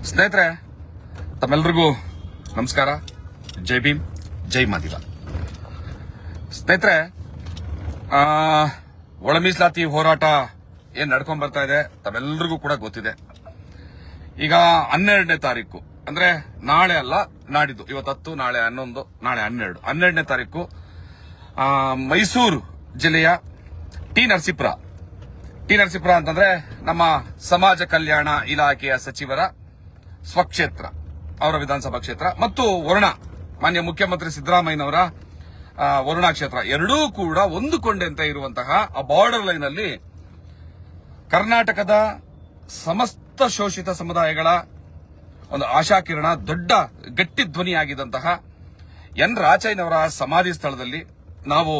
ಸ್ನೇಹಿತರೆ, ತಮ್ಮೆಲ್ಲರಿಗೂ ನಮಸ್ಕಾರ. ಜೈ ಭೀಮ್, ಜೈ ಮಾದಿಗ. ಸ್ನೇಹಿತರೆ, ಒಳ ಮೀಸಲಾತಿ ಹೋರಾಟ ಏನ್ ನಡ್ಕೊಂಡ್ ಬರ್ತಾ ಇದೆ ತಮ್ಮೆಲ್ಲರಿಗೂ ಕೂಡ ಗೊತ್ತಿದೆ. ಈಗ 12ನೇ ತಾರೀಕು ಅಂದ್ರೆ ನಾಳೆ ಅಲ್ಲ, ನಾಡಿದ್ದು. ಇವತ್ತು 10, ನಾಳೆ 11, ನಾಳೆ 12ನೇ ತಾರೀಕು ಮೈಸೂರು ಜಿಲ್ಲೆಯ ಟಿ ನರಸೀಪುರ ಅಂತಂದ್ರೆ ನಮ್ಮ ಸಮಾಜ ಕಲ್ಯಾಣ ಇಲಾಖೆಯ ಸಚಿವರ ಸ್ವಕ್ಷೇತ್ರ, ಅವರ ವಿಧಾನಸಭಾ ಕ್ಷೇತ್ರ, ಮತ್ತು ವರುಣ ಮಾನ್ಯ ಮುಖ್ಯಮಂತ್ರಿ ಸಿದ್ದರಾಮಯ್ಯನವರ ವರುಣಾ ಕ್ಷೇತ್ರ ಎರಡೂ ಕೂಡ ಹೊಂದಿಕೊಂಡಂತೆ ಇರುವಂತಹ ಆ ಬಾರ್ಡರ್ ಲೈನ್ ಅಲ್ಲಿ ಕರ್ನಾಟಕದ ಸಮಸ್ತ ಶೋಷಿತ ಸಮುದಾಯಗಳ ಒಂದು ಆಶಾಕಿರಣ, ದೊಡ್ಡ ಗಟ್ಟಿ ಧ್ವನಿಯಾಗಿದ್ದಂತಹ ಎನ್ ರಾಚಯ್ಯನವರ ಸಮಾಧಿ ಸ್ಥಳದಲ್ಲಿ ನಾವು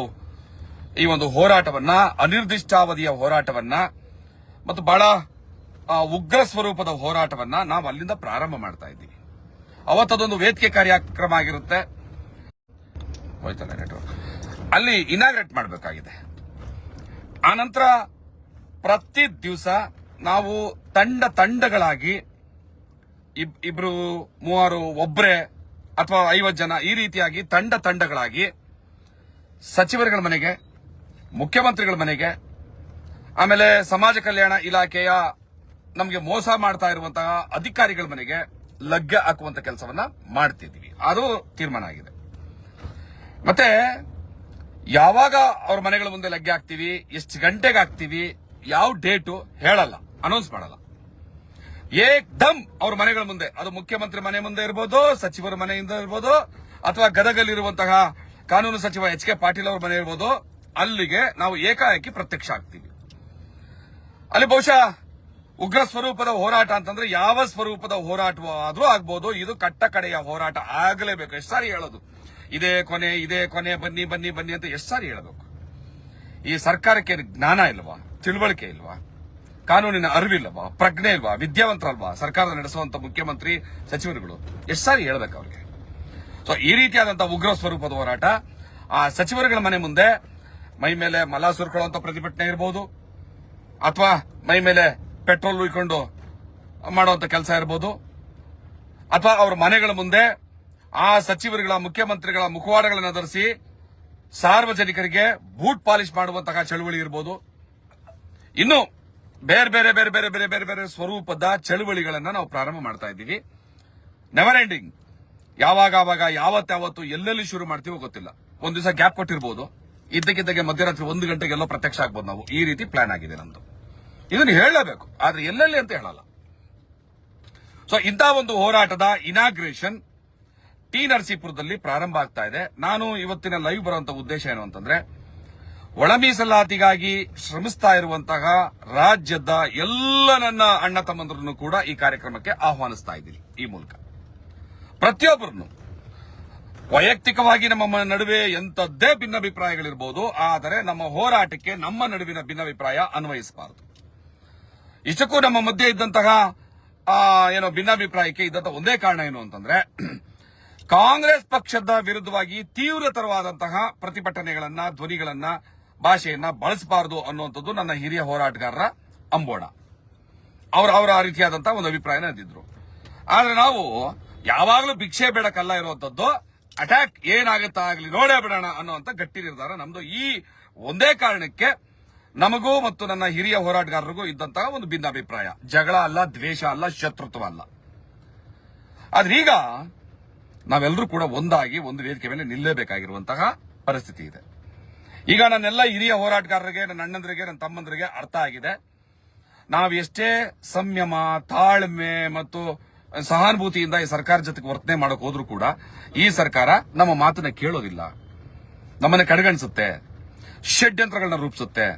ಈ ಒಂದು ಹೋರಾಟವನ್ನ, ಅನಿರ್ದಿಷ್ಟಾವಧಿಯ ಹೋರಾಟವನ್ನ ಮತ್ತು ಬಹಳ ಉಗ್ರ ಸ್ವರೂಪದ ಹೋರಾಟವನ್ನ ನಾವು ಅಲ್ಲಿಂದ ಪ್ರಾರಂಭ ಮಾಡ್ತಾ ಇದ್ದೀವಿ. ಅವತ್ತದೊಂದು ವೇದಿಕೆ ಕಾರ್ಯಕ್ರಮ ಆಗಿರುತ್ತೆ, ಅಲ್ಲಿ ಇನಾಗ್ರೇಟ್ ಮಾಡಬೇಕಾಗಿದೆ. ಆನಂತರ ಪ್ರತಿ ದಿವಸ ನಾವು ತಂಡಗಳಾಗಿ ಇಬ್ರು, ಮೂವರು, ಒಬ್ಬರೇ ಅಥವಾ 50 ಜನ ಈ ರೀತಿಯಾಗಿ ತಂಡಗಳಾಗಿ ಸಚಿವರುಗಳ ಮನೆಗೆ, ಮುಖ್ಯಮಂತ್ರಿಗಳ ಮನೆಗೆ, ಆಮೇಲೆ ಸಮಾಜ ಕಲ್ಯಾಣ ಇಲಾಖೆಯ ನಮಗೆ ಮೋಸ ಮಾಡ್ತಾ ಇರುವಂತಹ ಅಧಿಕಾರಿಗಳ ಮನೆಗೆ ಲಗ್ಗೆ ಹಾಕುವಂತ ಕೆಲಸವನ್ನ ಮಾಡ್ತಿದ್ದೀವಿ. ಅದು ತೀರ್ಮಾನ ಆಗಿದೆ. ಮತ್ತೆ ಯಾವಾಗ ಅವ್ರ ಮನೆಗಳ ಮುಂದೆ ಲಗ್ಗೆ ಹಾಕ್ತಿವಿ, ಎಷ್ಟು ಗಂಟೆಗೆ ಹಾಕ್ತಿವಿ, ಯಾವ ಡೇಟು ಹೇಳಲ್ಲ, ಅನೌನ್ಸ್ ಮಾಡಲ್ಲ. ಏಕ್ದಮ್ ಅವ್ರ ಮನೆಗಳ ಮುಂದೆ, ಅದು ಮುಖ್ಯಮಂತ್ರಿ ಮನೆ ಮುಂದೆ ಇರ್ಬೋದು, ಸಚಿವರ ಮನೆಯಿಂದ ಇರ್ಬೋದು, ಅಥವಾ ಗದಗಲ್ಲಿರುವಂತಹ ಕಾನೂನು ಸಚಿವ ಎಚ್ ಕೆ ಪಾಟೀಲ್ ಅವ್ರ ಮನೆ ಇರ್ಬೋದು, ಅಲ್ಲಿಗೆ ನಾವು ಏಕಾಏಕಿ ಪ್ರತ್ಯಕ್ಷ ಆಗ್ತೀವಿ. ಅಲ್ಲಿ ಬಹುಶಃ ಉಗ್ರ ಸ್ವರೂಪದ ಹೋರಾಟ ಅಂತಂದ್ರೆ ಯಾವ ಸ್ವರೂಪದ ಹೋರಾಟವಾದ್ರೂ ಆಗ್ಬೋದು, ಇದು ಕಟ್ಟ ಕಡೆಯ ಹೋರಾಟ ಆಗಲೇಬೇಕು. ಎಷ್ಟು ಸಾರಿ ಹೇಳೋದು, ಇದೇ ಕೊನೆ, ಬನ್ನಿ ಅಂತ ಎಷ್ಟು ಸಾರಿ ಹೇಳಬೇಕು? ಈ ಸರ್ಕಾರಕ್ಕೆ ಜ್ಞಾನ ಇಲ್ವಾ, ತಿಳುವಳಿಕೆ ಇಲ್ವಾ, ಕಾನೂನಿನ ಅರಿವಿಲ್ಲವಾ, ಪ್ರಜ್ಞೆ ಇಲ್ವಾ, ವಿದ್ಯಾವಂತರಲ್ವಾ ಸರ್ಕಾರ ನಡೆಸುವಂತ ಮುಖ್ಯಮಂತ್ರಿ ಸಚಿವರುಗಳು? ಎಷ್ಟು ಸಾರಿ ಹೇಳ್ಬೇಕು ಅವ್ರಿಗೆ? ಸೊ ಈ ರೀತಿಯಾದಂತಹ ಉಗ್ರ ಸ್ವರೂಪದ ಹೋರಾಟ, ಆ ಸಚಿವರುಗಳ ಮನೆ ಮುಂದೆ ಮೈ ಮೇಲೆ ಮಲ ಸುರ್ಕೊಳ್ಳುವಂತ ಪ್ರತಿಭಟನೆ ಇರಬಹುದು, ಅಥವಾ ಮೈ ಮೇಲೆ ಪೆಟ್ರೋಲ್ ಉಯ್ಕೊಂಡು ಮಾಡುವಂತ ಕೆಲಸ ಇರಬಹುದು, ಅಥವಾ ಅವರ ಮನೆಗಳ ಮುಂದೆ ಆ ಸಚಿವರುಗಳ, ಮುಖ್ಯಮಂತ್ರಿಗಳ ಮುಖವಾಡಗಳನ್ನು ಧರಿಸಿ ಸಾರ್ವಜನಿಕರಿಗೆ ಬೂಟ್ ಪಾಲಿಶ್ ಮಾಡುವಂತಹ ಚಳುವಳಿ ಇರಬಹುದು. ಇನ್ನು ಬೇರೆ ಸ್ವರೂಪದ ಚಳುವಳಿಗಳನ್ನ ನಾವು ಪ್ರಾರಂಭ ಮಾಡ್ತಾ ಇದ್ದೀವಿ. Never ending. ಯಾವಾಗ ಯಾವತ್ತು ಎಲ್ಲೆಲ್ಲಿ ಶುರು ಮಾಡ್ತೀವೋ ಗೊತ್ತಿಲ್ಲ. ಒಂದ್ ದಿವಸ ಗ್ಯಾಪ್ ಕೊಟ್ಟಿರ್ಬೋದು, ಇದ್ದಕ್ಕಿದ್ದಾಗೆ ಮಧ್ಯರಾತ್ರಿ 1 ಗಂಟೆಗೆಲ್ಲೋ ಪ್ರತ್ಯಕ್ಷ ಆಗ್ಬೋದು. ನಾವು ಈ ರೀತಿ ಪ್ಲಾನ್ ಆಗಿದೆ ನಮ್ದು. ಇದನ್ನು ಹೇಳಲೇಬೇಕು, ಆದ್ರೆ ಎಲ್ಲೆಲ್ಲಿ ಅಂತ ಹೇಳಲ್ಲ. ಸೊ ಇಂಥ ಒಂದು ಹೋರಾಟದ ಇನಾಗ್ರೇಷನ್ ಟಿ ನರಸೀಪುರದಲ್ಲಿ ಪ್ರಾರಂಭ ಆಗ್ತಾ ಇದೆ. ನಾನು ಇವತ್ತಿನ ಲೈವ್ ಬರುವಂತ ಉದ್ದೇಶ ಏನು ಅಂತಂದ್ರೆ, ಒಳ ಮೀಸಲಾತಿಗಾಗಿ ಶ್ರಮಿಸ್ತಾ ಇರುವಂತಹ ರಾಜ್ಯದ ಎಲ್ಲ ನನ್ನ ಅಣ್ಣ ತಮ್ಮಂದ್ರನ್ನು ಕೂಡ ಈ ಕಾರ್ಯಕ್ರಮಕ್ಕೆ ಆಹ್ವಾನಿಸ್ತಾ ಇದ್ದೀನಿ. ಈ ಮೂಲಕ ಪ್ರತಿಯೊಬ್ಬರನ್ನು, ವೈಯಕ್ತಿಕವಾಗಿ ನಮ್ಮ ನಡುವೆ ಎಂಥದ್ದೇ ಭಿನ್ನಾಭಿಪ್ರಾಯಗಳಿರಬಹುದು, ಆದರೆ ನಮ್ಮ ಹೋರಾಟಕ್ಕೆ ನಮ್ಮ ನಡುವಿನ ಭಿನ್ನಾಭಿಪ್ರಾಯ ಅನ್ವಯಿಸಬಾರದು. ಇಷ್ಟಕ್ಕೂ ನಮ್ಮ ಮಧ್ಯೆ ಇದ್ದಂತಹ ಭಿನ್ನಾಭಿಪ್ರಾಯಕ್ಕೆ ಇದ್ದಂತಹ ಒಂದೇ ಕಾರಣ ಏನು ಅಂತಂದ್ರೆ, ಕಾಂಗ್ರೆಸ್ ಪಕ್ಷದ ವಿರುದ್ಧವಾಗಿ ತೀವ್ರತರವಾದಂತಹ ಪ್ರತಿಭಟನೆಗಳನ್ನ, ಧ್ವನಿಗಳನ್ನ, ಭಾಷೆಯನ್ನ ಬಳಸಬಾರದು ಅನ್ನುವಂಥದ್ದು ನನ್ನ ಹಿರಿಯ ಹೋರಾಟಗಾರರ ಅಂಬೋಣ. ಅವರ ಆ ರೀತಿಯಾದಂತಹ ಒಂದು ಅಭಿಪ್ರಾಯನ ಹೊಂದಿದ್ರು. ಆದ್ರೆ ನಾವು ಯಾವಾಗಲೂ ಭಿಕ್ಷೆ ಬೇಡಕ್ಕಲ್ಲ ಇರುವಂತದ್ದು, ಅಟ್ಯಾಕ್ ಏನಾಗುತ್ತಾ ಆಗ್ಲಿ ನೋಡೇ ಬಿಡೋಣ ಅನ್ನುವಂತ ಗಟ್ಟಿ ನಿರ್ಧಾರ ನಮ್ದು. ಈ ಒಂದೇ ಕಾರಣಕ್ಕೆ ನಮಗೂ ಮತ್ತು ನನ್ನ ಹಿರಿಯ ಹೋರಾಟಗಾರರಿಗೂ ಇದ್ದಂತಹ ಒಂದು ಭಿನ್ನಾಭಿಪ್ರಾಯ. ಜಗಳ ಅಲ್ಲ, ದ್ವೇಷ ಅಲ್ಲ, ಶತ್ರುತ್ವ ಅಲ್ಲ. ಆದ್ರೆ ಈಗ ನಾವೆಲ್ಲರೂ ಕೂಡ ಒಂದಾಗಿ ಒಂದು ವೇದಿಕೆ ಮೇಲೆ ನಿಲ್ಲೇಬೇಕಾಗಿರುವಂತಹ ಪರಿಸ್ಥಿತಿ ಇದೆ. ಈಗ ನನ್ನೆಲ್ಲ ಹಿರಿಯ ಹೋರಾಟಗಾರರಿಗೆ, ನನ್ನ ಅಣ್ಣಂದ್ರಿಗೆ, ನನ್ನ ತಮ್ಮಂದ್ರಿಗೆ ಅರ್ಥ ಆಗಿದೆ. ನಾವು ಎಷ್ಟೇ ಸಂಯಮ, ತಾಳ್ಮೆ ಮತ್ತು ಸಹಾನುಭೂತಿಯಿಂದ ಈ ಸರ್ಕಾರ ಜೊತೆಗೆ ವರ್ತನೆ ಮಾಡಕ್ ಹೋದ್ರೂ ಕೂಡ ಈ ಸರ್ಕಾರ ನಮ್ಮ ಮಾತನ್ನ ಕೇಳೋದಿಲ್ಲ, ನಮ್ಮನ್ನ ಕಡೆಗಣಿಸುತ್ತೆ, ಷಡ್ಯಂತ್ರಗಳನ್ನ ರೂಪಿಸುತ್ತೆ,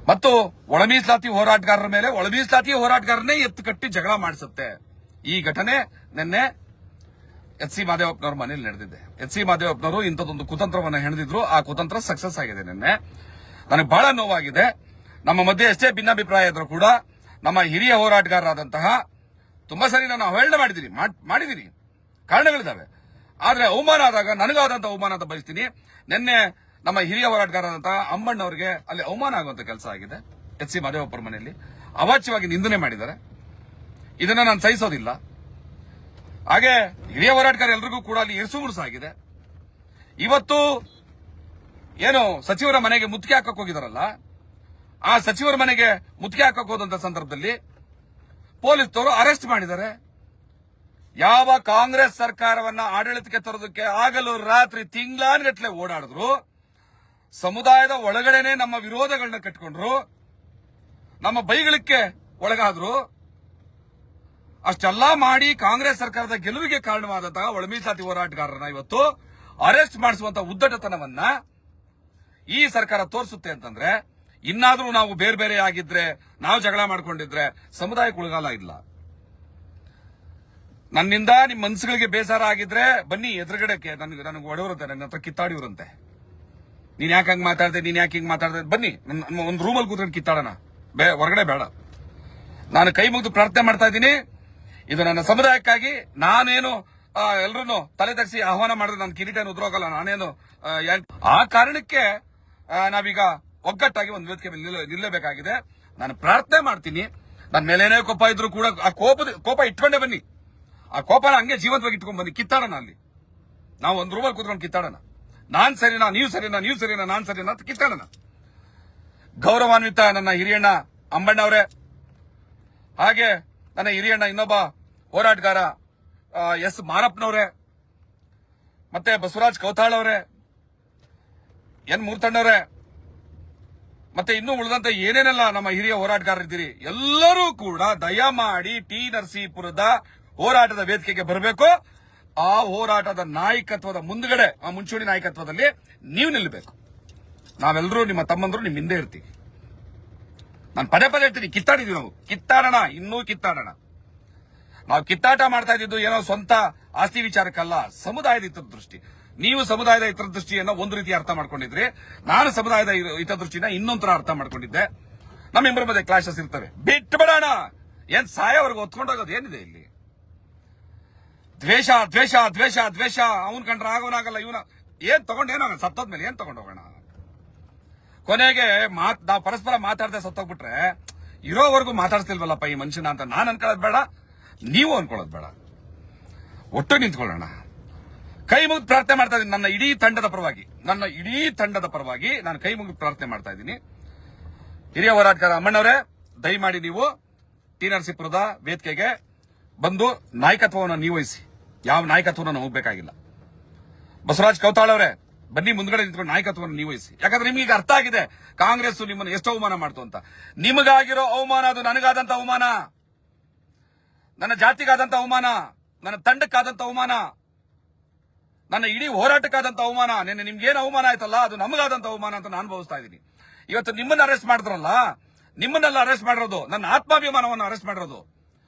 ಮತ್ತು ಒಳ ಮೀಸಲಾತಿ ಹೋರಾಟಗಾರರ ಮೇಲೆ ಒಳ ಮೀಸಲಾತಿ ಹೋರಾಟಗಾರನೇ ಎತ್ತು ಕಟ್ಟಿ ಜಗಳ ಮಾಡಿಸುತ್ತೆ. ಈ ಘಟನೆ ನಿನ್ನೆ ಎಚ್ ಸಿ ಮಾದೇವಪ್ಪನವ್ರ ಮನೇಲಿ ನಡೆದಿದೆ. ಎಚ್ ಸಿ ಮಾದೇವಪ್ಪನವರು ಇಂಥದ್ದೊಂದು ಕುತಂತ್ರವನ್ನು ಹೆಣೆದಿದ್ರು. ಆ ಕುತಂತ್ರ ಸಕ್ಸಸ್ ಆಗಿದೆ. ನಿನ್ನೆ ನನಗೆ ಬಹಳ ನೋವಾಗಿದೆ. ನಮ್ಮ ಮಧ್ಯೆ ಎಷ್ಟೇ ಭಿನ್ನಾಭಿಪ್ರಾಯ ಇದ್ರೂ ಕೂಡ ನಮ್ಮ ಹಿರಿಯ ಹೋರಾಟಗಾರರಾದಂತಹ, ತುಂಬಾ ಸರಿ ನಾನು ಅವಹೇಳನ ಮಾಡಿದ್ದೀನಿ, ಕಾರಣಗಳಿದ್ದಾವೆ. ಆದ್ರೆ ಅವಮಾನ ಆದಾಗ ನನಗಾದಂತಹ ಅವಮಾನ ಅಂತ ಬಯಸ್ತೀನಿ. ನಿನ್ನೆ ನಮ್ಮ ಹಿರಿಯ ಹೋರಾಟಗಾರರಾದಂತಹ ಅಮ್ಮಣ್ಣವರಿಗೆ ಅಲ್ಲಿ ಅವಮಾನ ಆಗುವಂತ ಕೆಲಸ ಆಗಿದೆ. ಎಚ್ ಸಿ ಮಾದೇವಪ್ಪರ ಮನೆಯಲ್ಲಿ ಅವಾಚ್ಯವಾಗಿ ನಿಂದನೆ ಮಾಡಿದ್ದಾರೆ. ಇದನ್ನ ನಾನು ಸಹಿಸೋದಿಲ್ಲ. ಹಾಗೆ ಹಿರಿಯ ಹೋರಾಟಗಾರ ಎಲ್ರಿಗೂ ಕೂಡ ಅಲ್ಲಿ ಇರಿಸು ಮುರುಸಾಗಿದೆ. ಇವತ್ತು ಏನು ಸಚಿವರ ಮನೆಗೆ ಮುತ್ತಿಗೆ ಹಾಕಕ್ ಹೋಗಿದಾರಲ್ಲ, ಆ ಸಚಿವರ ಮನೆಗೆ ಮುತ್ತಿಗೆ ಹಾಕಕ್ ಹೋದಂತ ಸಂದರ್ಭದಲ್ಲಿ ಪೊಲೀಸರು ಅರೆಸ್ಟ್ ಮಾಡಿದ್ದಾರೆ. ಯಾವ ಕಾಂಗ್ರೆಸ್ ಸರ್ಕಾರವನ್ನ ಆಡಳಿತಕ್ಕೆ ತರೋದಕ್ಕೆ ಆಗಲು ರಾತ್ರಿ ತಿಂಗಳಾನ್ಗಟ್ಲೆ ಓಡಾಡಿದ್ರು, ಸಮುದಾಯದ ಒಳಗಡೆನೆ ನಮ್ಮ ವಿರೋಧಗಳನ್ನ ಕಟ್ಕೊಂಡ್ರು, ನಮ್ಮ ಬೈಗಳಿಕೆ ಒಳಗಾದ್ರು. ಅಷ್ಟೆಲ್ಲಾ ಮಾಡಿ ಕಾಂಗ್ರೆಸ್ ಸರ್ಕಾರದ ಗೆಲುವಿಗೆ ಕಾರಣವಾದಂತಹ ಒಳ ಮೀಸಲಾತಿ ಹೋರಾಟಗಾರರನ್ನ ಇವತ್ತು ಅರೆಸ್ಟ್ ಮಾಡಿಸುವಂತ ಉದ್ದಟತನವನ್ನ ಈ ಸರ್ಕಾರ ತೋರಿಸುತ್ತೆ ಅಂತಂದ್ರೆ, ಇನ್ನಾದ್ರೂ ನಾವು ಬೇರೆ ಬೇರೆ ಆಗಿದ್ರೆ, ನಾವು ಜಗಳ ಮಾಡ್ಕೊಂಡಿದ್ರೆ ಸಮುದಾಯಕ್ಕೆ ಉಳಗಾಲ ಇಲ್ಲ. ನನ್ನಿಂದ ನಿಮ್ ಮನ್ಸುಗಳಿಗೆ ಬೇಸರ ಆಗಿದ್ರೆ ಬನ್ನಿ ಎದುರುಗಡೆಗೆ, ನನಗೆ ಒಡೆಯವರಂತೆ, ನನ್ನ ಹತ್ರ ಕಿತ್ತಾಡಿವ್ರಂತೆ. ನೀನ್ ಯಾಕೆ ಹಂಗ್ ಮಾತಾಡ್ದೆ, ನೀನ್ ಯಾಕೆ ಹಿಂಗ್ ಮಾತಾಡ್ದೆ, ಬನ್ನಿ ಒಂದು ರೂಮಲ್ಲಿ ಕೂತ್ಕೊಂಡು ಕಿತ್ತಾಡೋಣ, ಹೊರಗಡೆ ಬೇಡ. ನಾನು ಕೈ ಮುಗಿದು ಪ್ರಾರ್ಥನೆ ಮಾಡ್ತಾ ಇದ್ದೀನಿ. ಇದು ನನ್ನ ಸಮುದಾಯಕ್ಕಾಗಿ. ನಾನೇನು ಎಲ್ರು ತಲೆ ತಗ್ಸಿ ಆಹ್ವಾನ ಮಾಡಿದ್ರೆ ನನ್ನ ಕಿರೀಟ ಉದ್ರೋಗಲ್ಲ. ನಾನೇನು ಆ ಕಾರಣಕ್ಕೆ ನಾವೀಗ ಒಗ್ಗಟ್ಟಾಗಿ ಒಂದು ವೇದಿಕೆ ಮೇಲೆ ನಿಲ್ಲಬೇಕಾಗಿದೆ. ನಾನು ಪ್ರಾರ್ಥನೆ ಮಾಡ್ತೀನಿ. ನನ್ನ ಮೇಲೇನೇ ಕೋಪ ಇದ್ರು ಕೂಡ ಆ ಕೋಪ ಇಟ್ಕೊಂಡೇ ಬನ್ನಿ. ಆ ಕೋಪನ ಹಂಗೆ ಜೀವಂತವಾಗಿ ಇಟ್ಕೊಂಡ್ ಬನ್ನಿ, ಕಿತ್ತಾಡೋಣ. ಅಲ್ಲಿ ನಾವು ಒಂದು ರೂಮಲ್ಲಿ ಕೂತ್ಕೊಂಡು ಕಿತ್ತಾಡೋಣ. ನಾನ್ ಸರಿನಾ, ನೀವು ಸರಿನಾ, ನೀವು ಸರಿನಾ, ನಾನ್ ಸರಿನಾ ಅಂತ ಕಿತ್ತಾಡೋಣ. ಗೌರವಾನ್ವಿತ ನನ್ನ ಹಿರಿಯಣ್ಣ ಅಂಬಣ್ಣವರೇ, ಹಾಗೆ ನನ್ನ ಹಿರಿಯಣ್ಣ ಇನ್ನೊಬ್ಬ ಹೋರಾಟಗಾರ ಎಸ್ ಮಾರಪ್ಪನವರೇ, ಮತ್ತೆ ಬಸವರಾಜ್ ಕೌತಾಳ್ ಅವರೇ, ಎನ್ ಮೂರ್ತಣ್ಣವರೇ, ಮತ್ತೆ ಇನ್ನೂ ಉಳಿದಂತೆ ಏನೇನೆಲ್ಲ ನಮ್ಮ ಹಿರಿಯ ಹೋರಾಟಗಾರರಿದ್ದೀರಿ, ಎಲ್ಲರೂ ಕೂಡ ದಯಮಾಡಿ ಟಿ ನರಸೀಪುರದ ಹೋರಾಟದ ವೇದಿಕೆಗೆ ಬರಬೇಕು. ಆ ಹೋರಾಟದ ನಾಯಕತ್ವದ ಮುಂದ್ಗಡೆ, ಆ ಮುಂಚೂಣಿ ನಾಯಕತ್ವದಲ್ಲಿ ನೀವು ನಿಲ್ಲಬೇಕು. ನಾವೆಲ್ಲರೂ ನಿಮ್ಮ ತಮ್ಮಂದ್ರು ನಿಮ್ ಹಿಂದೆ ಇರ್ತೀವಿ. ನಾನು ಪದೇ ಪದೇ ಹೇಳ್ತೀನಿ, ಕಿತ್ತಾಡಿದೀವಿ ನಾವು, ಕಿತ್ತಾಡೋಣ, ಇನ್ನೂ ಕಿತ್ತಾಡೋಣ. ನಾವು ಕಿತ್ತಾಟ ಮಾಡ್ತಾ ಇದ್ದಿದ್ದು ಏನೋ ಸ್ವಂತ ಆಸ್ತಿ ವಿಚಾರಕ್ಕಲ್ಲ, ಸಮುದಾಯದ ಹಿತದೃಷ್ಟಿ. ನೀವು ಸಮುದಾಯದ ಹಿತದೃಷ್ಟಿಯನ್ನ ಒಂದು ರೀತಿ ಅರ್ಥ ಮಾಡ್ಕೊಂಡಿದ್ರಿ, ನಾನು ಸಮುದಾಯದ ಹಿತದೃಷ್ಟಿನ ಇನ್ನೊಂಥರ ಅರ್ಥ ಮಾಡ್ಕೊಂಡಿದ್ದೆ. ನಮ್ಮಿಬ್ಬರ ಮಧ್ಯೆ ಕ್ಲಾಶಸ್ ಇರ್ತವೆ, ಬಿಟ್ಟು ಬಿಡೋಣ. ಏನ್ ಸಾಯವರೆಗೂ ಹೊತ್ಕೊಂಡೋಗೋದು ಏನಿದೆ ಇಲ್ಲಿ? ದ್ವೇಷ ದ್ವೇಷ ದ್ವೇಷ ದ್ವೇಷ, ಅವನ್ ಕಂಡ್ರೆ ಆಗೋನಾಗಲ್ಲ, ಇವನ ಏನ್ ತಗೊಂಡೇನಾಗ ಸತ್ತೋದ್ಮೇಲೆ ಏನ್ ತಗೊಂಡೋಗೋಣ? ಕೊನೆಗೆ ನಾವು ಪರಸ್ಪರ ಮಾತಾಡದೆ ಸತ್ತೋಗ್ಬಿಟ್ರೆ ಇರೋವರೆಗೂ ಮಾತಾಡ್ತಿಲ್ವಲ್ಲಪ್ಪ ಈ ಮನುಷ್ಯನ ಅಂತ ನಾನು ಅನ್ಕೊಳ್ಳೋದು ಬೇಡ, ನೀವು ಅನ್ಕೊಳ್ಳೋದು ಬೇಡ. ಒಟ್ಟು ನಿಂತ್ಕೊಳ್ಳೋಣ. ಕೈ ಮುಗಿದು ಪ್ರಾರ್ಥನೆ ಮಾಡ್ತಾ ಇದ್ದೀನಿ ನನ್ನ ಇಡೀ ತಂಡದ ಪರವಾಗಿ ನಾನು ಕೈ ಮುಗಿದು ಪ್ರಾರ್ಥನೆ ಮಾಡ್ತಾ ಇದ್ದೀನಿ. ಹಿರಿಯ ಹೋರಾಟಗಾರ ಅಮ್ಮಣ್ಣವರೇ, ದಯಮಾಡಿ ನೀವು ಟಿ ನರಸೀಪುರದ ವೇದಿಕೆಗೆ ಬಂದು ನಾಯಕತ್ವವನ್ನು ನೀವು ವಹಿಸಿ. ಯಾವ ನಾಯಕತ್ವವನ್ನು ಹೋಗ್ಬೇಕಾಗಿಲ್ಲ. ಬಸವರಾಜ್ ಕೌತಾಳ್ ಅವರೇ, ಬನ್ನಿ ಮುಂದ್ಗಡೆ ನಿಂತ್ಕೊಂಡು ನಾಯಕತ್ವವನ್ನು ನೀವು ವಹಿಸಿ. ಯಾಕಂದ್ರೆ ನಿಮ್ಗೆ ಈಗ ಅರ್ಥ ಆಗಿದೆ ಕಾಂಗ್ರೆಸ್ ನಿಮ್ಮನ್ನು ಎಷ್ಟು ಅವಮಾನ ಮಾಡ್ತು ಅಂತ. ನಿಮಗಾಗಿರೋ ಅವಮಾನ ಅದು ನನಗಾದಂತ ಅವಮಾನ, ನನ್ನ ಜಾತಿಗಾದಂತ ಅವಮಾನ, ನನ್ನ ತಂಡಕ್ಕಾದಂತ ಅವಮಾನ, ನನ್ನ ಇಡೀ ಹೋರಾಟಕ್ಕಾದಂತ ಅವಮಾನ. ನಿಮ್ಗೇನು ಅವಮಾನ ಆಯ್ತಲ್ಲ, ಅದು ನಮಗಾದಂತ ಅವಮಾನ ಅಂತ ನಾನು ಭಾವಿಸ್ತಾ ಇದ್ದೀನಿ. ಇವತ್ತು ನಿಮ್ಮನ್ನ ಅರೆಸ್ಟ್ ಮಾಡಿದ್ರಲ್ಲ, ನಿಮ್ಮನ್ನೆಲ್ಲ ಅರೆಸ್ಟ್ ಮಾಡಿರೋದು ನನ್ನ ಆತ್ಮಾಭಿಮಾನವನ್ನು ಅರೆಸ್ಟ್ ಮಾಡಿರೋದು.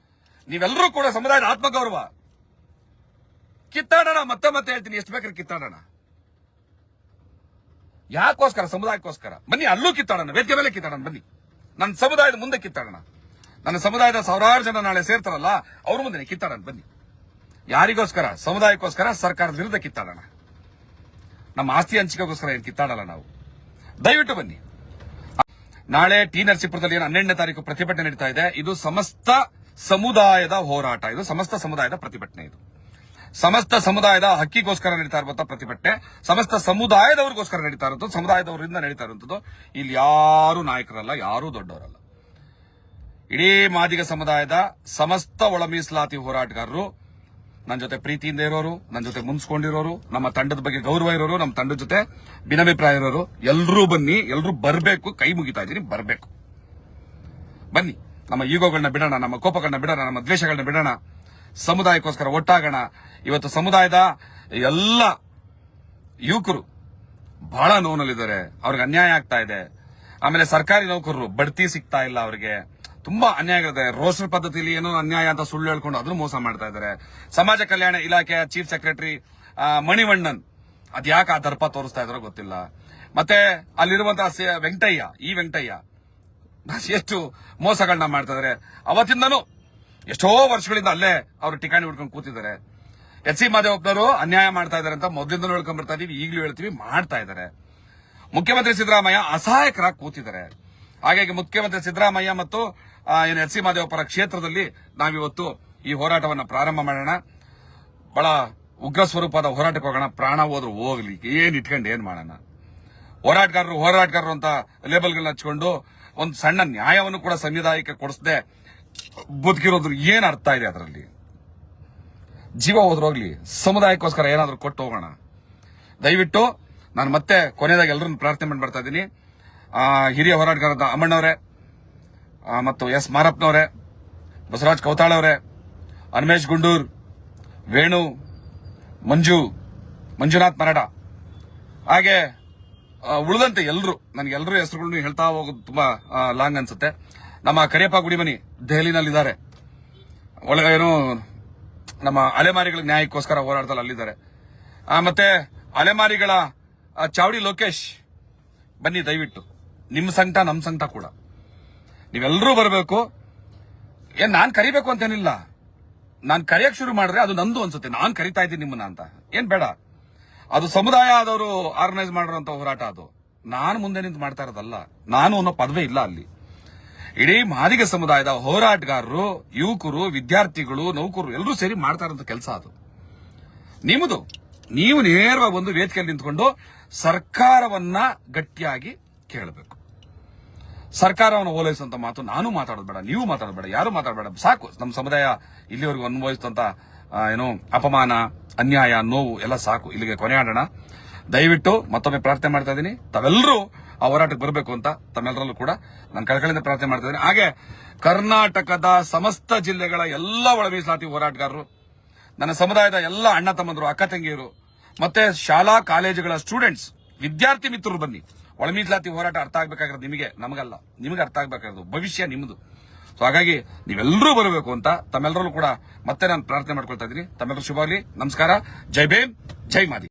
ನೀವೆಲ್ಲರೂ ಕೂಡ ಸಮುದಾಯದ ಆತ್ಮಗೌರವ. ಕಿತ್ತಾಡೋಣ, ಮತ್ತೆ ಹೇಳ್ತೀನಿ, ಎಷ್ಟು ಬೇಕಾದ್ರೆ ಕಿತ್ತಾಡೋಣ. ಯಾಕೋಸ್ಕರ? ಸಮುದಾಯಕ್ಕೋಸ್ಕರ. ಬನ್ನಿ ಅಲ್ಲೂ ಕಿತ್ತಾಡೋಣ, ವೇದಿಕೆ ಮೇಲೆ ಕಿತ್ತಾಡೋಣ. ಬನ್ನಿ ನನ್ನ ಸಮುದಾಯದ ಮುಂದೆ ಕಿತ್ತಾಡೋಣ. ನನ್ನ ಸಮುದಾಯದ ಸಾವಿರಾರು ಜನ ನಾಳೆ ಸೇರ್ತಾರಲ್ಲ, ಅವ್ರ ಮುಂದೆ ಕಿತ್ತಾಡೋಣ. ಬನ್ನಿ. ಯಾರಿಗೋಸ್ಕರ? ಸಮುದಾಯಕ್ಕೋಸ್ಕರ, ಸರ್ಕಾರದ ವಿರುದ್ಧ ಕಿತ್ತಾಡೋಣ. ನಮ್ಮ ಆಸ್ತಿ ಹಂಚಿಕೆಗೋಸ್ಕರ ಏನು ಕಿತ್ತಾಡಲ್ಲ ನಾವು. ದಯವಿಟ್ಟು ಬನ್ನಿ. ನಾಳೆ ಟಿ ನರಸೀಪುರದಲ್ಲಿ 12ನೇ ತಾರೀಕು ಪ್ರತಿಭಟನೆ ನಡೀತಾ ಇದೆ. ಇದು ಸಮಸ್ತ ಸಮುದಾಯದ ಹೋರಾಟ, ಇದು ಸಮಸ್ತ ಸಮುದಾಯದ ಪ್ರತಿಭಟನೆ. ಇದು ಸಮಸ್ತ ಸಮುದಾಯದ ಹಕ್ಕಿಗೋಸ್ಕರ ನಡೀತಾ ಇರುವಂತಹ ಪ್ರತಿಭಟನೆ, ಸಮಸ್ತ ಸಮುದಾಯದವ್ರಿಗೋಸ್ಕರ ನಡೀತಾ ಇರುವಂತದ್ದು, ಸಮುದಾಯದವರಿಂದ ನಡೀತಾ ಇರುವಂತದ್ದು. ಇಲ್ಲಿ ಯಾರು ನಾಯಕರಲ್ಲ, ಯಾರೂ ದೊಡ್ಡವರಲ್ಲ. ಇಡೀ ಮಾದಿಗ ಸಮುದಾಯದ ಸಮಸ್ತ ಒಳ ಮೀಸಲಾತಿ ಹೋರಾಟಗಾರರು, ನನ್ನ ಜೊತೆ ಪ್ರೀತಿಯಿಂದ ಇರೋರು, ನನ್ನ ಜೊತೆ ಮುನ್ಸ್ಕೊಂಡಿರೋರು, ನಮ್ಮ ತಂಡದ ಬಗ್ಗೆ ಗೌರವ ಇರೋರು, ನಮ್ಮ ತಂಡದ ಜೊತೆ ಭಿನ್ನಾಭಿಪ್ರಾಯ ಇರೋರು, ಎಲ್ಲರೂ ಬನ್ನಿ. ಎಲ್ಲರೂ ಬರಬೇಕು. ಕೈ ಮುಗಿತಾ ಇದ್ದೀನಿ, ಬರಬೇಕು. ಬನ್ನಿ. ನಮ್ಮ ಈಗೋಗಳನ್ನ ಬಿಡೋಣ, ನಮ್ಮ ಕೋಪಗಳನ್ನ ಬಿಡೋಣ, ನಮ್ಮ ದ್ವೇಷಗಳನ್ನ ಬಿಡೋಣ. ಸಮುದಾಯಕ್ಕೋಸ್ಕರ ಒಟ್ಟಾಗೋಣ. ಇವತ್ತು ಸಮುದಾಯದ ಎಲ್ಲ ಯುವಕರು ಬಹಳ ನೋವಿನಲ್ಲಿದ್ದಾರೆ. ಅವ್ರಿಗೆ ಅನ್ಯಾಯ ಆಗ್ತಾ ಇದೆ. ಆಮೇಲೆ ಸರ್ಕಾರಿ ನೌಕರರು ಬಡ್ತಿ ಸಿಗ್ತಾ ಇಲ್ಲ, ಅವರಿಗೆ ತುಂಬಾ ಅನ್ಯಾಯಗಳಿದೆ. ರೋಸ್ಟರ್ ಪದ್ಧತಿಯಲ್ಲಿ ಏನೋ ಅನ್ಯಾಯ ಅಂತ ಸುಳ್ಳು ಹೇಳ್ಕೊಂಡು ಅದನ್ನು ಮೋಸ ಮಾಡ್ತಾ ಇದ್ದಾರೆ. ಸಮಾಜ ಕಲ್ಯಾಣ ಇಲಾಖೆಯ ಚೀಫ್ ಸೆಕ್ರೆಟರಿ ಮಣಿವಣ್ಣನ್ ಅದ್ಯಾಕೆ ಆ ದರ್ಪ ತೋರಿಸ್ತಾ ಇದಾರೋ ಗೊತ್ತಿಲ್ಲ. ಮತ್ತೆ ಅಲ್ಲಿರುವಂತಹ ವೆಂಕಟಯ್ಯ ಎಷ್ಟು ಮೋಸಗಳನ್ನ ಮಾಡ್ತಾ ಇದಾರೆ. ಅವತ್ತಿಂದನೂ ಎಷ್ಟೋ ವರ್ಷಗಳಿಂದ ಅಲ್ಲೇ ಅವರು ಠಿಕಾಣಿ ಹುಡ್ಕೊಂಡು ಕೂತಿದ್ದಾರೆ. ಎಚ್ ಸಿ ಮಾದೇವಪ್ಪನವರು ಅನ್ಯಾಯ ಮಾಡ್ತಾ ಇದಾರೆ ಅಂತ ಮೊದಲಿಂದಲೂ ಹೇಳ್ಕೊಂಡ್ ಬರ್ತಾ ಇದೀವಿ, ಈಗಲೂ ಹೇಳ್ತೀವಿ, ಮಾಡ್ತಾ ಇದ್ದಾರೆ. ಮುಖ್ಯಮಂತ್ರಿ ಸಿದ್ದರಾಮಯ್ಯ ಅಸಹಾಯಕರಾಗಿ ಕೂತಿದ್ದಾರೆ. ಹಾಗಾಗಿ ಮುಖ್ಯಮಂತ್ರಿ ಸಿದ್ದರಾಮಯ್ಯ ಮತ್ತು ಎಚ್ ಸಿ ಮಾದೇವಪ್ಪರ ಕ್ಷೇತ್ರದಲ್ಲಿ ನಾವಿವತ್ತು ಈ ಹೋರಾಟವನ್ನು ಪ್ರಾರಂಭ ಮಾಡೋಣ. ಬಹಳ ಉಗ್ರ ಸ್ವರೂಪದ ಹೋರಾಟಕ್ಕೆ ಹೋಗೋಣ. ಪ್ರಾಣ ಹೋದ್ರು ಹೋಗ್ಲಿ, ಏನ್ ಇಟ್ಕೊಂಡು ಏನ್ ಮಾಡೋಣ. ಹೋರಾಟಗಾರರು ಅಂತ ಲೇಬಲ್ಗಳನ್ನ ಹಚ್ಕೊಂಡು ಒಂದು ಸಣ್ಣ ನ್ಯಾಯವನ್ನು ಕೂಡ ಸಂವಿಧಾನಕ್ಕೆ ಕೊಡಿಸದೆ ಬದುಕಿರೋದ್ರ ಏನ್ ಅರ್ಥ ಇದೆ ಅದರಲ್ಲಿ? ಜೀವ ಹೋದ್ರೋಗ್ಲಿ, ಸಮುದಾಯಕ್ಕೋಸ್ಕರ ಏನಾದ್ರು ಕೊಟ್ಟು ಹೋಗೋಣ. ದಯವಿಟ್ಟು ನಾನು ಮತ್ತೆ ಕೊನೆಯದಾಗಿ ಎಲ್ಲರನ್ನು ಪ್ರಾರ್ಥನೆ ಮಾಡಿ ಬರ್ತಾ ಇದ್ದೀನಿ. ಹಿರಿಯ ಹೋರಾಟಗಾರದ ಅಮ್ಮಣ್ಣವರೇ ಮತ್ತು ಎಸ್ ಮಾರಪ್ಪನವರೇ, ಬಸವರಾಜ್ ಕೌತಾಳ ಅವರೇ, ಅನ್ಮೇಶ್ ಗುಂಡೂರ್, ವೇಣು, ಮಂಜುನಾಥ್ ಮರಡ, ಹಾಗೆ ಉಳಿದಂತೆ ಎಲ್ಲರೂ, ನನಗೆಲ್ಲರೂ ಹೆಸರುಗಳನ್ನು ಹೇಳ್ತಾ ಹೋಗೋದು ತುಂಬಾ ಲಾಂಗ್ ಅನ್ಸುತ್ತೆ. ನಮ್ಮ ಕರಿಯಪ್ಪ ಗುಡಿಮನಿ ದೆಹಲಿನಲ್ಲಿದ್ದಾರೆ. ಏನು ನಮ್ಮ ಅಲೆಮಾರಿಗಳ ನ್ಯಾಯಕ್ಕೋಸ್ಕರ ಹೋರಾಡ್ತಲ್ಲ ಅಲ್ಲಿದ್ದಾರೆ. ಮತ್ತೆ ಅಲೆಮಾರಿಗಳ ಚಾವಡಿ ಲೋಕೇಶ್, ಬನ್ನಿ ದಯವಿಟ್ಟು. ನಿಮ್ಮ ಸಂಕಟ ನಮ್ಮ ಸಂಕಟ ಕೂಡ, ನೀವೆಲ್ಲರೂ ಬರಬೇಕು. ಏನ್ ನಾನ್ ಕರಿಬೇಕು ಅಂತೇನಿಲ್ಲ, ನಾನ್ ಕರೆಯಕ್ ಶುರು ಮಾಡಿದ್ರೆ ಅದು ನಂದು ಅನ್ಸುತ್ತೆ. ನಾನ್ ಕರಿತಾ ಇದ್ದೀನಿ ನಿಮ್ಮನ್ನ ಅಂತ ಏನ್ ಬೇಡ. ಅದು ಸಮುದಾಯ ಆದವರು ಆರ್ಗನೈಸ್ ಮಾಡಿರೋಂತ ಹೋರಾಟ. ಅದು ನಾನು ಮುಂದೆ ನಿಂತು ಮಾಡ್ತಾ ಇರೋದಲ್ಲ. ನಾನು ಅನ್ನೋ ಪದವೇ ಇಲ್ಲ ಅಲ್ಲಿ. ಇಡೀ ಮಾದಿಗ ಸಮುದಾಯದ ಹೋರಾಟಗಾರರು, ಯುವಕರು, ವಿದ್ಯಾರ್ಥಿಗಳು, ನೌಕರರು ಎಲ್ಲರೂ ಸೇರಿ ಮಾಡ್ತಾ ಇರೋಂಥ ಕೆಲಸ ಅದು. ನಿಮ್ಮದು. ನೀವು ನೇರವಾಗಿ ಒಂದು ವೇದಿಕೆಯಲ್ಲಿ ನಿಂತ್ಕೊಂಡು ಸರ್ಕಾರವನ್ನ ಗಟ್ಟಿಯಾಗಿ ಕೇಳಬೇಕು. ಸರ್ಕಾರವನ್ನು ಓಲೈಸುವಂತ ಮಾತು ನಾನು ಮಾತಾಡೋದು ಬೇಡ, ನೀವು ಮಾತಾಡೋದು ಬೇಡ, ಯಾರು ಮಾತಾಡಬೇಡ. ಸಾಕು. ನಮ್ಮ ಸಮುದಾಯ ಇಲ್ಲಿವರೆಗೂ ಅನುಭವಿಸಿದಂತ ಅಪಮಾನ, ಅನ್ಯಾಯ, ನೋವು ಎಲ್ಲ ಸಾಕು. ಇಲ್ಲಿಗೆ ಕೊನೆಯಾಡೋಣ. ದಯವಿಟ್ಟು ಮತ್ತೊಮ್ಮೆ ಪ್ರಾರ್ಥನೆ ಮಾಡ್ತಾ ಇದ್ದೀನಿ, ತಾವೆಲ್ಲರೂ ಆ ಹೋರಾಟಕ್ಕೆ ಬರಬೇಕು ಅಂತ ತಮ್ಮೆಲ್ಲರಲ್ಲೂ ಕೂಡ ನಾನು ಕಳಕಳಿಯಿಂದ ಪ್ರಾರ್ಥನೆ ಮಾಡ್ತಾ ಇದ್ದೀನಿ. ಹಾಗೆ ಕರ್ನಾಟಕದ ಸಮಸ್ತ ಜಿಲ್ಲೆಗಳ ಎಲ್ಲ ಒಳ ಮೀಸಲಾತಿ ಹೋರಾಟಗಾರರು, ನನ್ನ ಸಮುದಾಯದ ಎಲ್ಲ ಅಣ್ಣ ತಮ್ಮಂದರು, ಅಕ್ಕ ತಂಗಿಯರು, ಮತ್ತೆ ಶಾಲಾ ಕಾಲೇಜುಗಳ ಸ್ಟೂಡೆಂಟ್ಸ್, ವಿದ್ಯಾರ್ಥಿ ಮಿತ್ರರು ಬನ್ನಿ. ಒಳ ಮೀಸಲಾತಿ ಹೋರಾಟ ಅರ್ಥ ಆಗ್ಬೇಕಾಗಿರೋದು ನಿಮಗೆ, ನಮಗಲ್ಲ. ನಿಮಗೆ ಅರ್ಥ ಆಗ್ಬೇಕಾಗಿರೋದು ಭವಿಷ್ಯ ನಿಮ್ಮದು. ಸೊ ಹಾಗಾಗಿ ನೀವೆಲ್ಲರೂ ಬರಬೇಕು ಅಂತ ತಮ್ಮೆಲ್ಲರೂ ಕೂಡ ಮತ್ತೆ ನಾನು ಪ್ರಾರ್ಥನೆ ಮಾಡ್ಕೊಳ್ತಾ ಇದ್ದೀನಿ. ತಮ್ಮೆಲ್ಲರೂ ಶುಭವಾಗಲಿ. ನಮಸ್ಕಾರ. ಜೈ ಭೀಮ್, ಜೈ ಮಾದಿ.